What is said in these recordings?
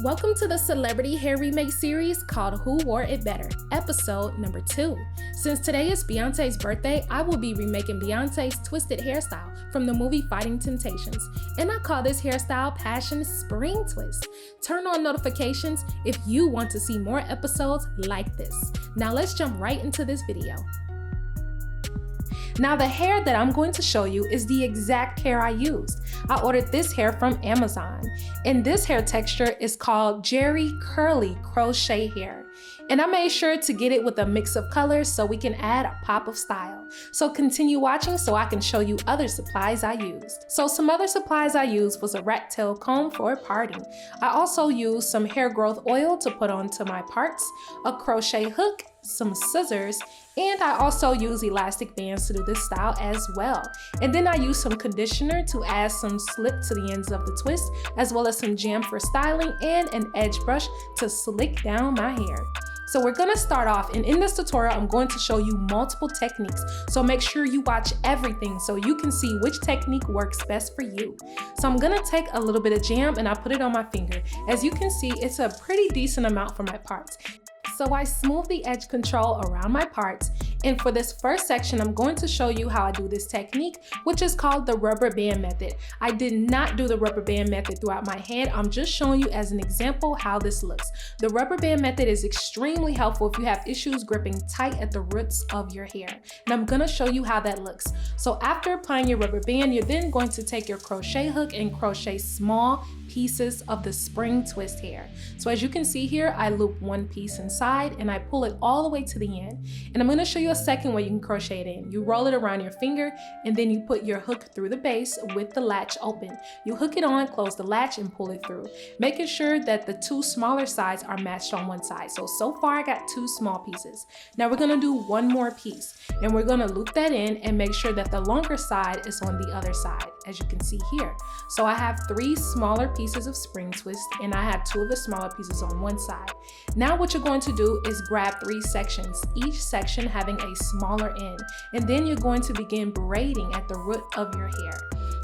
Welcome to the Celebrity Hair Remake series called Who Wore It Better, episode number 2. Since today is Beyonce's birthday, I will be remaking Beyonce's twisted hairstyle from the movie Fighting Temptations, and I call this hairstyle Passion Spring Twist. Turn on notifications if you want to see more episodes like this. Now let's jump right into this video. Now the hair that I'm going to show you is the exact hair I used. I ordered this hair from Amazon, and this hair texture is called Jerry Curly Crochet Hair. And I made sure to get it with a mix of colors so we can add a pop of style. So continue watching so I can show you other supplies I used. So some other supplies I used was a rat tail comb for parting. I also used some hair growth oil to put onto my parts, a crochet hook, some scissors, and I also use elastic bands to do this style as well. And then I use some conditioner to add some slip to the ends of the twist, as well as some jam for styling and an edge brush to slick down my hair. So we're gonna start off, and in this tutorial, I'm going to show you multiple techniques. So make sure you watch everything so you can see which technique works best for you. So I'm gonna take a little bit of jam and I put it on my finger. As you can see, it's a pretty decent amount for my parts. So I smooth the edge control around my parts, and for this first section I'm going to show you how I do this technique, which is called the rubber band method. I did not do the rubber band method throughout my head. I'm just showing you as an example how this looks. The rubber band method is extremely helpful if you have issues gripping tight at the roots of your hair, and I'm going to show you how that looks. So after applying your rubber band, you're then going to take your crochet hook and crochet small pieces of the spring twist hair. So as you can see here, I loop one piece inside and I pull it all the way to the end. And I'm going to show you a second way you can crochet it in. You roll it around your finger and then you put your hook through the base with the latch open. You hook it on, close the latch and pull it through, making sure that the two smaller sides are matched on one side. So far I got two small pieces. Now we're going to do one more piece and we're going to loop that in and make sure that the longer side is on the other side, as you can see here. So I have 3 smaller pieces of spring twist and I have 2 of the smaller pieces on one side. Now what you're going to do is grab 3 sections, each section having a smaller end, and then you're going to begin braiding at the root of your hair.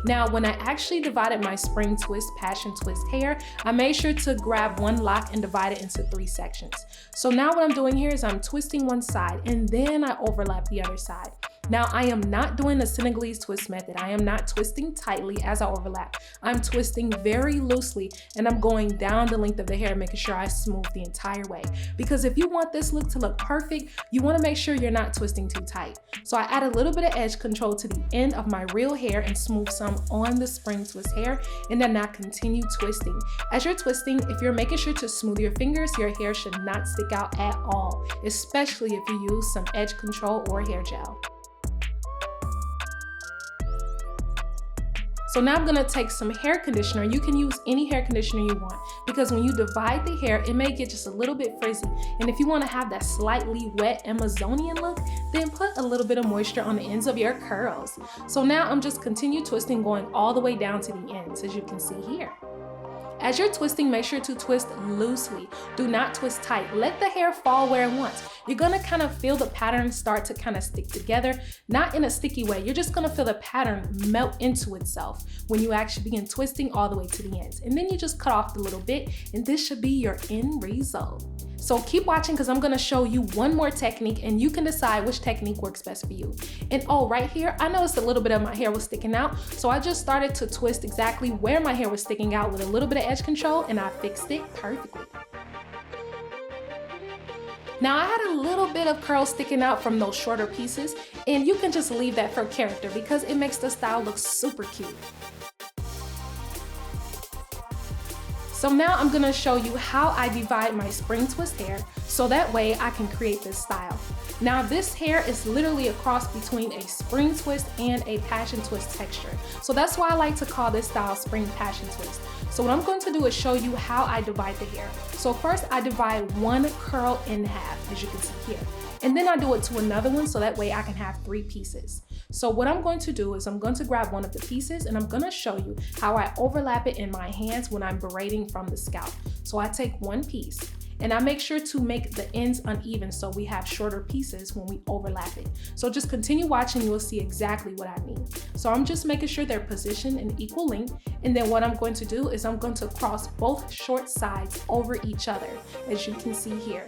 Now, when I actually divided my spring twist, passion twist hair, I made sure to grab one lock and divide it into 3 sections. So now what I'm doing here is I'm twisting one side and then I overlap the other side. Now, I am not doing the Senegalese twist method. I am not twisting tightly as I overlap. I'm twisting very loosely and I'm going down the length of the hair, making sure I smooth the entire way. Because if you want this look to look perfect, you want to make sure you're not twisting too tight. So I add a little bit of edge control to the end of my real hair and smooth some on the spring twist hair, and then I continue twisting. As you're twisting, if you're making sure to smooth your fingers, your hair should not stick out at all, especially if you use some edge control or hair gel. So now I'm gonna take some hair conditioner. You can use any hair conditioner you want, because when you divide the hair, it may get just a little bit frizzy. And if you wanna have that slightly wet Amazonian look, then put a little bit of moisture on the ends of your curls. So now I'm just continue twisting, going all the way down to the ends, as you can see here. As you're twisting, make sure to twist loosely. Do not twist tight. Let the hair fall where it wants. You're gonna kind of feel the pattern start to kind of stick together, not in a sticky way. You're just gonna feel the pattern melt into itself when you actually begin twisting all the way to the ends. And then you just cut off the little bit, and this should be your end result. So keep watching because I'm gonna show you one more technique and you can decide which technique works best for you. And oh, right here, I noticed a little bit of my hair was sticking out. So I just started to twist exactly where my hair was sticking out with a little bit of edge control, and I fixed it perfectly. Now I had a little bit of curls sticking out from those shorter pieces, and you can just leave that for character because it makes the style look super cute. So now I'm gonna show you how I divide my spring twist hair so that way I can create this style. Now this hair is literally a cross between a spring twist and a passion twist texture. So that's why I like to call this style spring passion twist. So what I'm going to do is show you how I divide the hair. So first I divide one curl in half, as you can see here. And then I do it to another one so that way I can have 3 pieces. So what I'm going to do is I'm going to grab one of the pieces and I'm going to show you how I overlap it in my hands when I'm braiding from the scalp. So I take one piece And I make sure to make the ends uneven so we have shorter pieces when we overlap it. So just continue watching, you will see exactly what I mean. So I'm just making sure they're positioned in equal length. And then what I'm going to do is I'm going to cross both short sides over each other, as you can see here.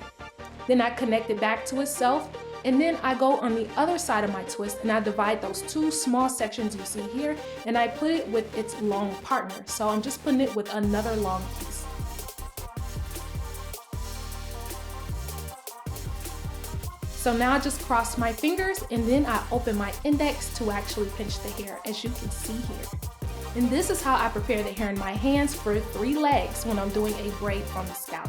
Then I connect it back to itself. And then I go on the other side of my twist and I divide those two small sections you see here and I put it with its long partner. So I'm just putting it with another long piece. So now I just cross my fingers and then I open my index to actually pinch the hair, as you can see here. And this is how I prepare the hair in my hands for 3 legs when I'm doing a braid on the scalp.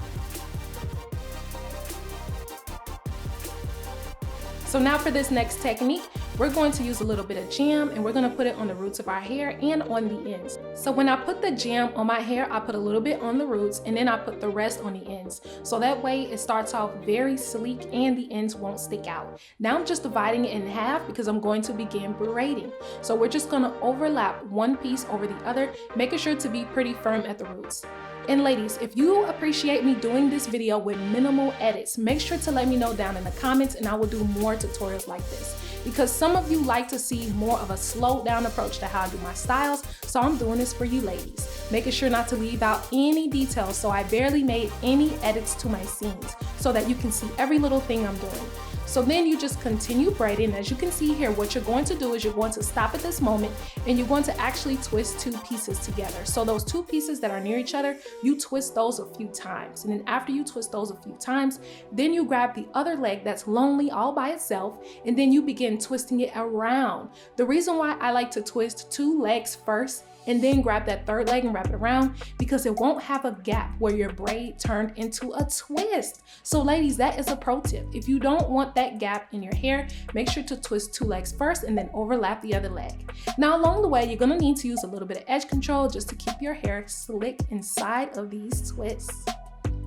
So now for this next technique, we're going to use a little bit of jam and we're going to put it on the roots of our hair and on the ends. So when I put the jam on my hair, I put a little bit on the roots and then I put the rest on the ends. So that way it starts off very sleek and the ends won't stick out. Now I'm just dividing it in half because I'm going to begin braiding. So we're just going to overlap one piece over the other, making sure to be pretty firm at the roots. And ladies, if you appreciate me doing this video with minimal edits, make sure to let me know down in the comments and I will do more tutorials like this. Because some of you like to see more of a slowed down approach to how I do my styles, so I'm doing this for you ladies. Making sure not to leave out any details, so I barely made any edits to my scenes so that you can see every little thing I'm doing. So then you just continue braiding. As you can see here, what you're going to do is you're going to stop at this moment and you're going to actually twist 2 pieces together. So those 2 pieces that are near each other, you twist those a few times. And then after you twist those a few times, then you grab the other leg that's lonely all by itself and then you begin twisting it around. The reason why I like to twist 2 legs first and then grab that 3rd leg and wrap it around, because it won't have a gap where your braid turned into a twist. So ladies, that is a pro tip. If you don't want that gap in your hair, make sure to twist 2 legs first and then overlap the other leg. Now along the way, you're gonna need to use a little bit of edge control just to keep your hair slick inside of these twists.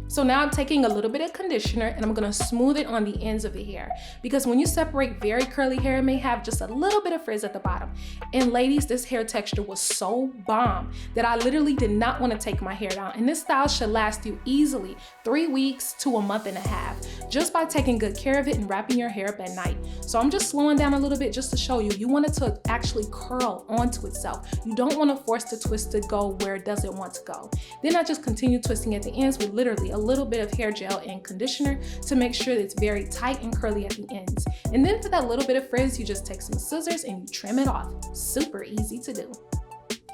So now I'm taking a little bit of conditioner and I'm gonna smooth it on the ends of the hair, because when you separate very curly hair, it may have just a little bit of frizz at the bottom. And ladies, this hair texture was so bomb that I literally did not want to take my hair down. And this style should last you easily 3 weeks to a month and a half, just by taking good care of it and wrapping your hair up at night. So I'm just slowing down a little bit just to show you, you want it to actually curl onto itself. You don't want to force the twist to go where it doesn't want to go. Then I just continue twisting at the ends with literally a little bit of hair gel and conditioner to make sure that it's very tight and curly at the ends. And then for that little bit of frizz, you just take some scissors and you trim it off. Super easy to do.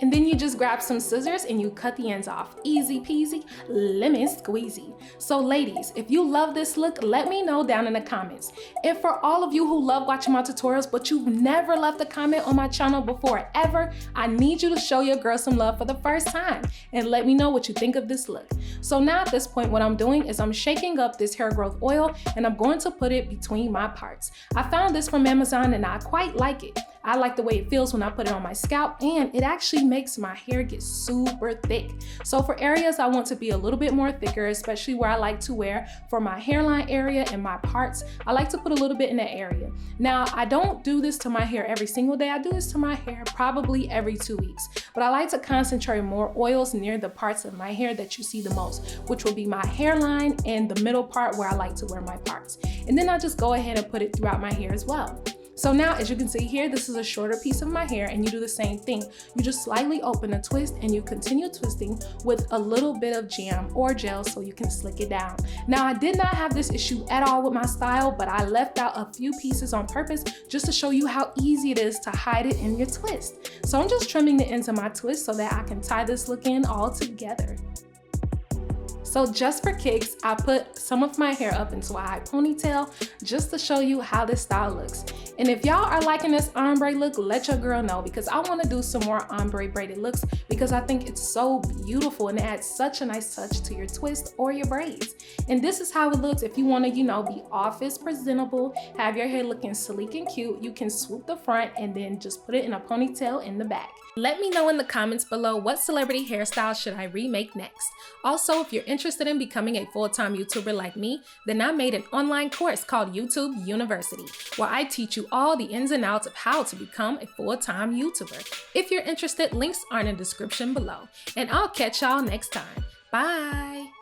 And then you just grab some scissors and you cut the ends off. Easy peasy, lemon squeezy. So ladies, if you love this look, let me know down in the comments. And for all of you who love watching my tutorials, but you've never left a comment on my channel before ever, I need you to show your girl some love for the first time and let me know what you think of this look. So now at this point, what I'm doing is I'm shaking up this hair growth oil and I'm going to put it between my parts. I found this from Amazon and I quite like it. I like the way it feels when I put it on my scalp, and it actually makes my hair get super thick. So for areas I want to be a little bit more thicker, especially where I like to wear for my hairline area and my parts, I like to put a little bit in that area. Now, I don't do this to my hair every single day. I do this to my hair probably every 2 weeks, but I like to concentrate more oils near the parts of my hair that you see the most, which will be my hairline and the middle part where I like to wear my parts. And then I just go ahead and put it throughout my hair as well. So now, as you can see here, this is a shorter piece of my hair, and you do the same thing. You just slightly open a twist and you continue twisting with a little bit of jam or gel so you can slick it down. Now, I did not have this issue at all with my style, but I left out a few pieces on purpose just to show you how easy it is to hide it in your twist. So I'm just trimming the ends of my twist so that I can tie this look in all together. So just for kicks, I put some of my hair up into a high ponytail just to show you how this style looks. And if y'all are liking this ombre look, let your girl know, because I want to do some more ombre braided looks because I think it's so beautiful and it adds such a nice touch to your twist or your braids. And this is how it looks if you want to, be office presentable, have your hair looking sleek and cute. You can swoop the front and then just put it in a ponytail in the back. Let me know in the comments below what celebrity hairstyle should I remake next. Also, if you're interested in becoming a full-time YouTuber like me, then I made an online course called YouTube University, where I teach you all the ins and outs of how to become a full-time YouTuber. If you're interested, links are in the description below. And I'll catch y'all next time. Bye!